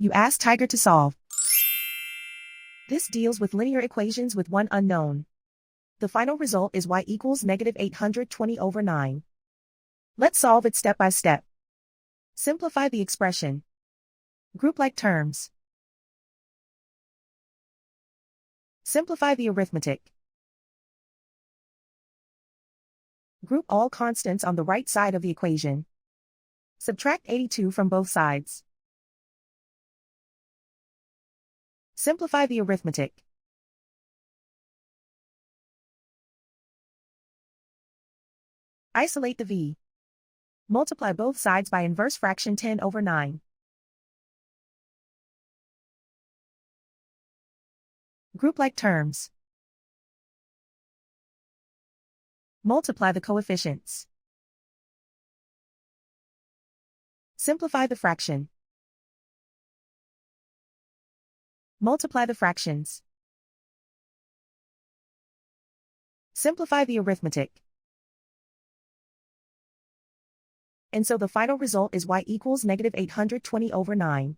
You ask Tiger to solve. This deals with linear equations with one unknown. The final result is y equals negative 820 over 9. Let's solve it step by step. Simplify the expression. Group like terms. Simplify the arithmetic. Group all constants on the right side of the equation. Subtract 82 from both sides. Simplify the arithmetic. Isolate the v. Multiply both sides by inverse fraction 10 over 9. Group like terms. Multiply the coefficients. Simplify the fraction. Multiply the fractions. Simplify the arithmetic. And so the final result is y equals negative 820 over 9.